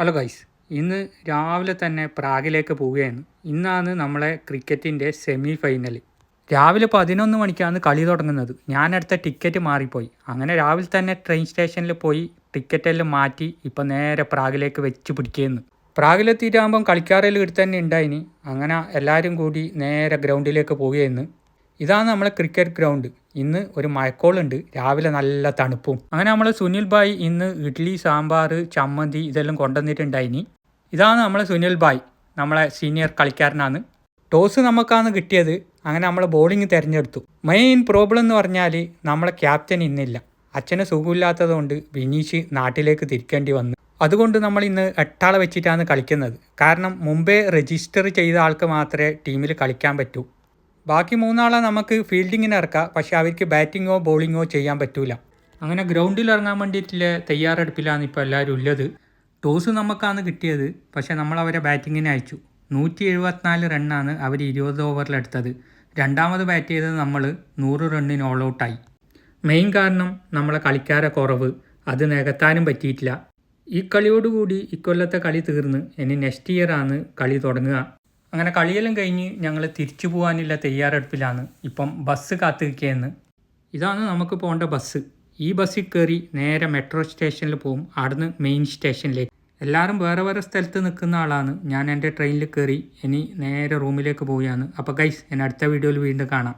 Hello guys, ഇന്ന് രാവിലെ തന്നെ പ്രാഗിലേക്ക് പോവുകയാണ്. ഇന്നാണ് നമ്മളെ ക്രിക്കറ്റിൻ്റെ സെമി ഫൈനൽ. രാവിലെ 11 മണിക്കാണ് കളി തുടങ്ങുന്നത്. ഞാനെടുത്ത ടിക്കറ്റ് മാറിപ്പോയി. അങ്ങനെ രാവിലെ തന്നെ ട്രെയിൻ സ്റ്റേഷനിൽ പോയി ടിക്കറ്റെല്ലാം മാറ്റി ഇപ്പം നേരെ പ്രാഗിലേക്ക് വെച്ച് പിടിക്കുകയെന്ന്. പ്രാഗിലെത്തിയിട്ടാകുമ്പം കളിക്കാരെല്ലാം ഇവിടെ തന്നെ ഉണ്ടായിന്. അങ്ങനെ എല്ലാവരും കൂടി നേരെ ഗ്രൗണ്ടിലേക്ക് പോവുകയെന്ന്. ഇതാണ് നമ്മളെ ക്രിക്കറ്റ് ഗ്രൗണ്ട്. ഇന്ന് ഒരു മഴക്കോളുണ്ട്, രാവിലെ നല്ല തണുപ്പും. അങ്ങനെ നമ്മൾ സുനിൽ ഭായ് ഇന്ന് ഇഡ്ഡലി, സാമ്പാർ, ചമ്മന്തി ഇതെല്ലാം കൊണ്ടുവന്നിട്ടുണ്ടായിനി. ഇതാണ് നമ്മളെ സുനിൽ ഭായ്, നമ്മളെ സീനിയർ കളിക്കാരനാണ്. ടോസ് നമുക്കാണ് കിട്ടിയത്. അങ്ങനെ നമ്മൾ ബോളിംഗ് തിരഞ്ഞെടുത്തു. മെയിൻ പ്രോബ്ലം എന്ന് പറഞ്ഞാൽ നമ്മളെ ക്യാപ്റ്റൻ ഇന്നില്ല. അച്ഛന് സുഖമില്ലാത്തത് കൊണ്ട് വിനീഷ് നാട്ടിലേക്ക് തിരിക്കേണ്ടി വന്നു. അതുകൊണ്ട് നമ്മൾ ഇന്ന് 8 ആളെ വെച്ചിട്ടാണ് കളിക്കുന്നത്. കാരണം മുമ്പേ രജിസ്റ്റർ ചെയ്ത ആൾക്ക് മാത്രമേ ടീമിൽ കളിക്കാൻ പറ്റൂ. ബാക്കി 3 ആളെ നമുക്ക് ഫീൽഡിങ്ങിന് ഇറക്കാം, പക്ഷേ അവർക്ക് ബാറ്റിങ്ങോ ബോളിങ്ങോ ചെയ്യാൻ പറ്റൂല. അങ്ങനെ ഗ്രൗണ്ടിൽ ഇറങ്ങാൻ വേണ്ടിയിട്ടുള്ള തയ്യാറെടുപ്പിലാണ് ഇപ്പോൾ എല്ലാവരും ഉള്ളത്. ടോസ് നമുക്കാണ് കിട്ടിയത്, പക്ഷേ നമ്മൾ അവരെ ബാറ്റിങ്ങിന് അയച്ചു. 174 റണ്ണാണ് അവർ 20 ഓവറിലെടുത്തത്. രണ്ടാമത് ബാറ്റ് ചെയ്തത് നമ്മൾ 100 റണ്ണിന് ഓൾ ഔട്ടായി. മെയിൻ കാരണം നമ്മളെ കളിക്കാരെ കുറവ്, അത് നികത്താനും പറ്റിയിട്ടില്ല. ഈ കളിയോടുകൂടി ഇക്കൊല്ലത്തെ കളി തീർന്ന് ഇനി നെക്സ്റ്റ് ഇയർ ആണ് കളി തുടങ്ങുക. അങ്ങനെ കളിയെല്ലാം കഴിഞ്ഞ് ഞങ്ങൾ തിരിച്ചു പോകാനുള്ള തയ്യാറെടുപ്പിലാണ്. ഇപ്പം ബസ് കാത്തിരിക്കുകയെന്ന്. ഇതാണ് നമുക്ക് പോകേണ്ട ബസ്. ഈ ബസ്സിൽ കയറി നേരെ മെട്രോ സ്റ്റേഷനിൽ പോകും, അവിടുന്ന് മെയിൻ സ്റ്റേഷനിലേക്ക്. എല്ലാവരും വേറെ വേറെ സ്ഥലത്ത് നിൽക്കുന്ന ആളാണ്. ഞാൻ എൻ്റെ ട്രെയിനിൽ കയറി ഇനി നേരെ റൂമിലേക്ക് പോവുകയാണ്. അപ്പോൾ ഗൈസ്, എന്നെ അടുത്ത വീഡിയോയിൽ വീണ്ടും കാണാം.